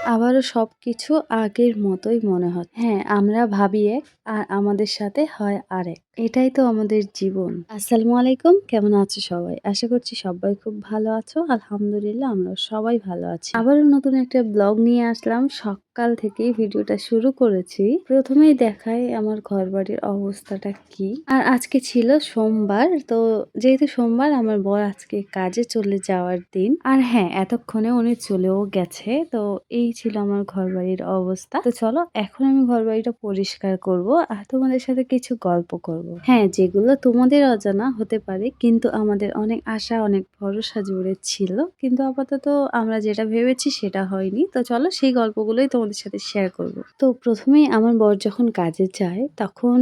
আবারও সবকিছু আগের মতোই মনে হয়। হ্যাঁ, আমরা ভাবি এক আর আমাদের সাথে হয় আরেক। এটাই তো আমাদের জীবন। আসসালামু আলাইকুম, কেমন আছো সবাই? আশা করছি সবাই খুব ভালো আছো। আলহামদুলিল্লাহ আমরা সবাই ভালো আছি। আবারও নতুন একটা ব্লগ নিয়ে আসলাম। সকাল থেকেই ভিডিওটা শুরু করেছি। প্রথমেই দেখাই আমার ঘরবাড়ির অবস্থাটা কি। আর আজকে ছিল সোমবার, তো যেহেতু সোমবার আমার বর আজকে কাজে চলে যাওয়ার দিন। আর হ্যাঁ, এতক্ষণে উনি চলেও গেছে। তো এই ছিল আমার ঘরবাড়ির অবস্থা। তো চলো এখন আমি ঘরবাড়িটা পরিষ্কার করব আর তোমাদের সাথে কিছু গল্প করব। হ্যাঁ, যেগুলো তোমাদের অজানা হতে পারে কিন্তু আমাদের অনেক আশা অনেক ভরসা জুড়ে ছিল, কিন্তু আপাতত আমরা যেটা ভেবেছি সেটা হয়নি। তো চলো সেই গল্পগুলোই তোমাদের সাথে শেয়ার করব। তো প্রথমেই আমার বর যখন কাজে যায় তখন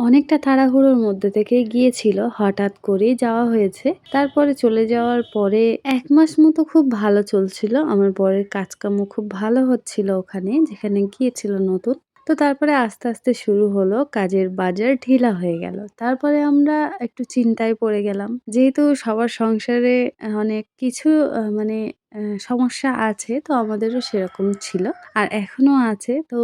অনেকটা তাড়াহুড়োর মধ্যে থেকে গিয়েছিল, হঠাৎ করেই যাওয়া হয়েছে। তারপরে চলে যাওয়ার পরে ১ মাস মতো খুব ভালো চলছিল। আমার বরের কাজকাম খুব ভালো হচ্ছিল ওখানে, যেখানে গিয়েছিল নতুন। তো তারপরে আস্তে, আস্তে শুরু হলো কাজের বাজার ঢিলা হয়ে গেল। তারপরে আমরা একটু চিন্তায় পড়ে গেলাম। যেহেতু সবার সংসারে অনেক কিছু মানে সমস্যা আছে, তো আমাদেরও সেরকম ছিল। আর এখনো আছে। তো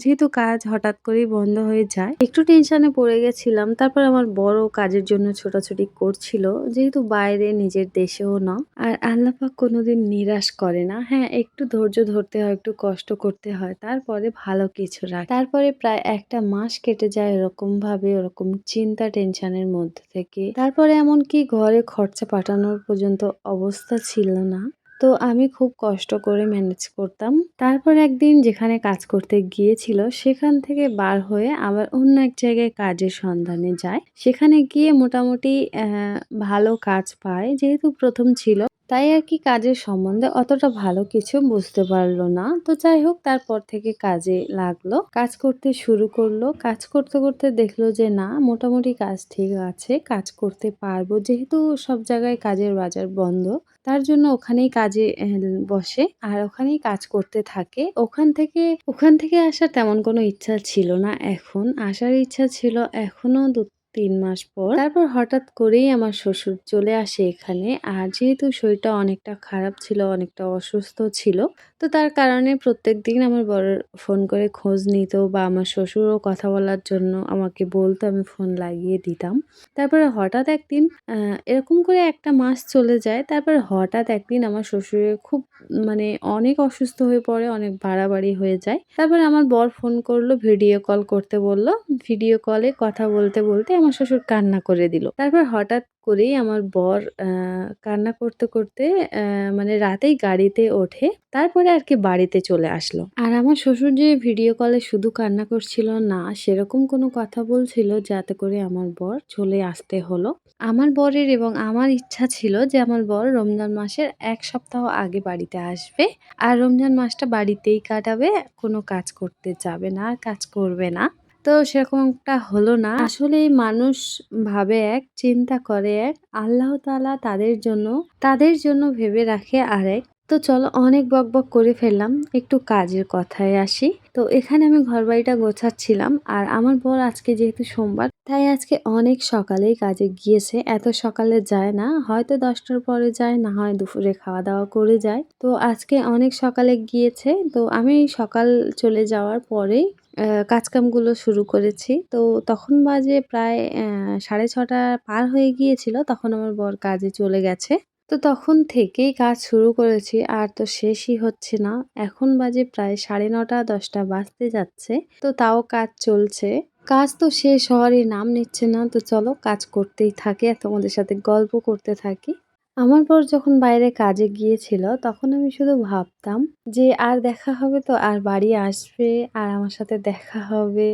যেহেতু কাজ হঠাৎ করেই বন্ধ হয়ে যায়, একটু টেনশনে পড়ে গেছিলাম। তারপর আমার বড় কাজের জন্য ছোটাছুটি করছিল, যেহেতু বাইরে নিজের দেশেও না। আর আল্লাহ পাক কোনোদিন নিরাশ করে না। হ্যাঁ, একটু ধৈর্য ধরতে হয়, একটু কষ্ট করতে হয়, তারপরে ভালো কিছু রাখে। তারপরে প্রায় ১টা মাস কেটে যায় এরকম ভাবে, ওরকম চিন্তা টেনশনের মধ্যে থেকে। তারপরে এমনকি ঘরে খরচা পাঠানোর পর্যন্ত অবস্থা ছিল না। তো আমি খুব কষ্ট করে ম্যানেজ করতাম। তারপর একদিন যেখানে কাজ করতে গিয়েছিল সেখান থেকে বার হয়ে আবার অন্য এক জায়গায় কাজের সন্ধানে যায়। সেখানে গিয়ে মোটামুটি ভালো কাজ পায়। যেহেতু ১ম ছিল তাই আরকি কাজের সম্বন্ধে অতটা ভালো কিছু বুঝতে পারল না। তো যাই হোক, তারপর থেকে কাজে লাগলো। কাজ করতে শুরু করলো। কাজ করতে, করতে দেখলো যে না, মোটামুটি কাজ ঠিক আছে। কাজ করতে পারবো। যেহেতু সব জায়গায় কাজের বাজার বন্ধ। তার জন্য ওখানেই কাজে বসে আর ওখানেই কাজ করতে থাকে। ওখান থেকে আসার তেমন কোনো ইচ্ছা ছিল না এখন। আসার ইচ্ছা ছিল এখনো ২-৩ মাস পর। তারপর হঠাৎ করেই আমার শ্বশুর চলে আসে এখানে। আর যেহেতু শরীরটা অনেকটা খারাপ ছিল, অনেকটা অসুস্থ ছিল। তো তার কারণে প্রত্যেকদিন আমার বর ফোন করে খোঁজ নিত বা আমার শ্বশুরও কথা বলার জন্য আমাকে বলতো, আমি ফোন লাগিয়ে দিতাম। তারপরে হঠাৎ একদিন এরকম করে ১টা মাস চলে যায়। তারপরে হঠাৎ একদিন আমার শ্বশুরের খুব মানে অনেক অসুস্থ হয়ে পড়ে, অনেক বাড়াবাড়ি হয়ে যায়। তারপরে আমার বর ফোন করলো, ভিডিও কল করতে বলল। ভিডিও কলে কথা বলতে, বলতে আমার শ্বশুর কান্না করে দিল। তারপর হঠাৎ করেই আমার বর কান্না করতে, করতে মানে রাতেই গাড়িতে ওঠে। তারপরে আরকি বাড়িতে চলে আসলো। আর আমার শ্বশুর যে ভিডিও কলে শুধু কান্না করছিল না, সেরকম কোনো কথা বলছিল যাতে করে আমার বর চলে আসতে হলো। আমার বরের এবং আমার ইচ্ছা ছিল যে আমার বর রমজান মাসের ১ সপ্তাহ আগে বাড়িতে আসবে। আর রমজান মাসটা বাড়িতেই কাটাবে। কোনো কাজ করতে যাবে না, আর কাজ করবে না। তো সেরকমটা হলো না। আসলেই মানুষ ভাবে এক, চিন্তা করে এক। আল্লাহ তাআলা তাদের জন্য ভেবে রাখে আরেক। তো চলো, অনেক বকবক করে ফেললাম। একটু কাজের কথায় আসি। তো এখানে আমি ঘরবাড়িটা গোছাচ্ছিলাম। আর আমার বর আজকে যেহেতু সোমবার, তাই আজকে অনেক সকালেই কাজে গিয়েছে। এত সকালে যায় না। হয়তো ১০টার পরে যায়, না হয় দুপুরে খাওয়া-দাওয়া করে যায়। তো আজকে অনেক সকালে গিয়েছে। তো আমি সকাল চলে যাওয়ার পরেই কাজকামগুলো শুরু করেছি। তো তখন বাজে প্রায় ৬:৩০ পার হয়ে গিয়েছিল। তখন আমার বর কাজে চলে গেছে। তো তখন থেকেই কাজ শুরু করেছি আর তো শেষই হচ্ছে না। এখন বাজে প্রায় ৯:৩০ ১০টা বাজতে যাচ্ছে। তো তাও কাজ চলছে। কাজ তো শেষ হওয়ারই নাম নিচ্ছে না। তো চলো, কাজ করতেই থাকি আর তোমাদের সাথে গল্প করতে থাকি। আমার বর যখন বাইরে কাজে গিয়েছিল তখন আমি শুধু ভাবতাম যে আর দেখা হবে তো, আর বাড়ি আসবে আর আমার সাথে দেখা হবে।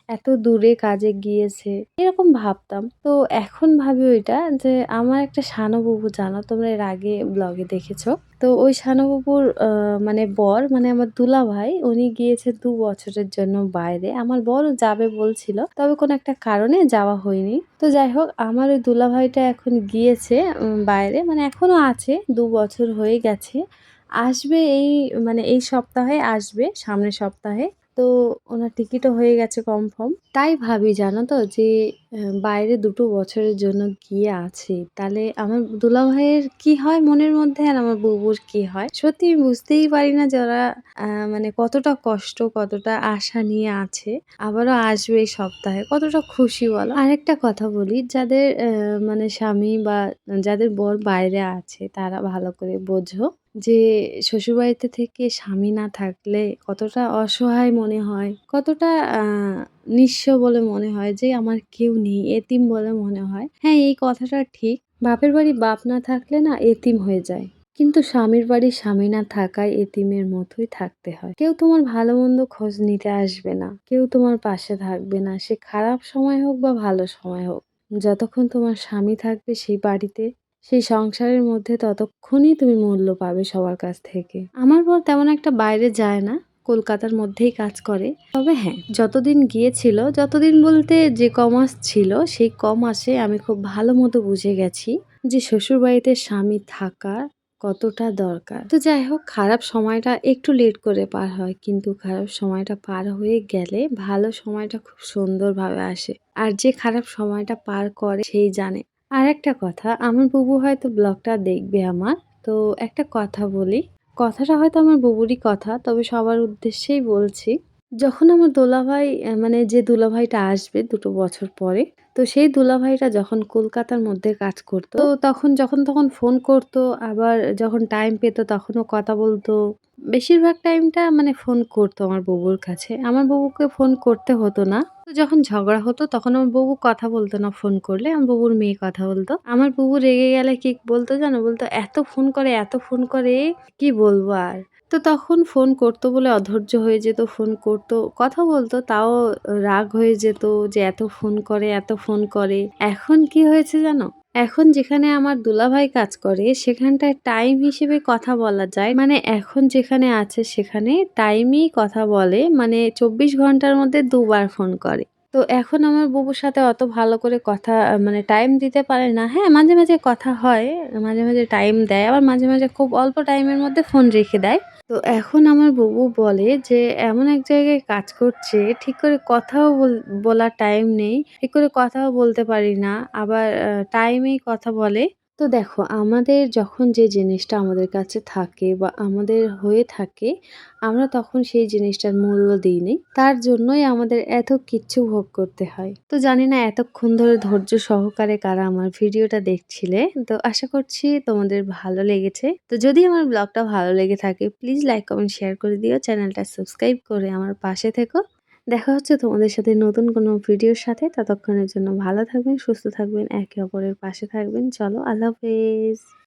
এত দূরে কাজে গিয়েছে। এরকম ভাবতাম। তো এখন ভাবি ওইটা যে আমার একটা শানু-বুবু, জানো তোমরা এর আগে ব্লগে দেখেছো। তো ওই শানু-বুবুর মানে বর, মানে আমার দুলাভাই, উনি গিয়েছে ২ বছরের জন্য বাইরে। আমার বরও যাবে বলছিল। তবে কোনো একটা কারণে যাওয়া হয়নি। তো যাই হোক, আমার ওই দুলাভাইটা এখন গিয়েছে বাইরে, মানে এখনো আছে, ২ বছর হয়ে গেছে। আসবে মানে এই সপ্তাহে আসবে, সামনের সপ্তাহে। তো ওনার টিকিটও হয়ে গেছে কনফার্ম। তাই ভাবি জানো তো যে বাইরে ২ বছরের জন্য গিয়ে আছি, তাহলে আমার দুলাভাইয়ের কি হয় মনের মধ্যে আর আমার বুবুর কি হয়? সত্যি আমি বুঝতেই পারি না যে ওরা মানে কতটা কষ্ট, কতটা আশা নিয়ে আছে। আবারও আসবে এই সপ্তাহে। কতটা খুশি বলো? আরেকটা কথা বলি, যাদের মানে স্বামী বা যাদের বর বাইরে আছে তারা ভালো করে বোঝো যে শ্বশুরবাড়িতে থেকে স্বামী না থাকলে কতটা অসহায় মনে হয়, কতটা আ নিঃস্ব বলে মনে হয় যে আমার কেউ নেই, এতিম বলে মনে হয়। হ্যাঁ, এই কথাটা ঠিক। বাপের বাড়ি বাপ না থাকলে না এতিম হয়ে যায়। কিন্তু স্বামীর বাড়ি স্বামী না থাকায় এতিমের মতোই থাকতে হয়। কেউ তোমার ভালো-মন্দ খোঁজ নিতে আসবে না। কেউ তোমার পাশে থাকবে না। সে খারাপ সময় হোক বা ভালো সময় হোক। যতক্ষণ তোমার স্বামী থাকবে সেই বাড়িতে, সেই সংসারের মধ্যে ততক্ষণই তুমি মূল্য পাবে সবার কাছ থেকে। আমার বর তেমন একটা বাইরে যায় না। কলকাতার মধ্যেই কাজ করে। তবে হ্যাঁ, যতদিন গিয়েছিল, যতদিন বলতে যে কমাস ছিল, সেই কমাসে আমি খুব ভালো মতো বুঝে গেছি যে শ্বশুরবাড়িতে স্বামী থাকা কতটা দরকার। তো যাই হোক, খারাপ সময়টা একটু লেট করে পার হয়। কিন্তু খারাপ সময়টা পার হয়ে গেলে ভালো সময়টা খুব সুন্দরভাবে আসে। আর যে খারাপ সময়টা পার করে সেই জানে। আরেকটা কথা, আমার বুবু হয়তো ব্লগটা দেখবে আমার। তো একটা কথা বলি। কথাটা হয়তো আমার বুবুরই কথা, তবে সবার উদ্দেশ্যেই বলছি। যখন আমার দোলাভাই মানে যে দুলাভাইটা আসবে ২ বছর পরে, তো সেই দুলাভাইটা যখন কলকাতার মধ্যে কাজ করতো, তো তখন যখন তখন ফোন করতো, আবার যখন টাইম পেত তখনও কথা বলতো। বেশিরভাগ টাইমটা মানে ফোন করতো আমার বুবুর কাছে। আমার বুবুকে ফোন করতে হতো না। তো যখন ঝগড়া হতো তখন আমার বুবু কথা বলতো না ফোন করলে, আমার বুবুর মেয়ে কথা বলতো। আমার বুবু রেগে গেলে কি বলতো জানো? বলতো, "এত ফোন করে, এত ফোন করে, কি বলবো আর?" তো তখন ফোন করতো বলে অধৈর্য হয়ে যেত, ফোন করতো, কথা বলতো, তাও রাগ হয়ে যেত যে এত ফোন করে, এত ফোন করে। এখন কি হয়েছে জানো? এখন যেখানে আমার দুলাভাই কাজ করে সেখানটায় টাইম হিসেবে কথা বলা যায়। মানে এখন যেখানে আছে সেখানে টাইমেই কথা বলে। মানে ২৪ ঘন্টার মধ্যে ২ বার ফোন করে। তো এখন আমার বুবুর সাথে অত ভালো করে কথা মানে টাইম দিতে পারে না। হ্যাঁ, মাঝে, মাঝে কথা হয়। মাঝে, মাঝে টাইম দেয়। আবার মাঝে, মাঝে খুব অল্প টাইমের মধ্যে ফোন রেখে দেয়। তো এখন আমার বুবু বলে যে এমন এক জায়গায় কাজ করছে, ঠিক করে কথাও বলার টাইম নেই। ঠিক করে কথাও বলতে পারি না। আবার টাইমেই কথা বলে। তো দেখো, আমাদের যখন যে জিনিসটা আমাদের কাছে থাকে বা আমাদের হয়ে থাকে, আমরা তখন সেই জিনিসটার মূল্য দিই নি। তার জন্যই আমাদের এত কিচ্ছু ভোগ করতে হয়। তো জানি না এতক্ষণ ধরে ধৈর্য সহকারে কারা আমার ভিডিওটা দেখছিলে। তো আশা করছি তোমাদের ভালো লেগেছে। তো যদি আমার ব্লগটা ভালো লেগে থাকে প্লিজ লাইক, কমেন্ট, শেয়ার করে দিও। চ্যানেলটা সাবস্ক্রাইব করে আমার পাশে থেকো। দেখা হচ্ছে তোমাদের সাথে নতুন কোনো ভিডিওর সাথে। ততক্ষণের জন্য ভালো থাকবেন, সুস্থ থাকবেন, একে অপরের পাশে থাকবেন। চলো, আল্লাহ হাফেজ।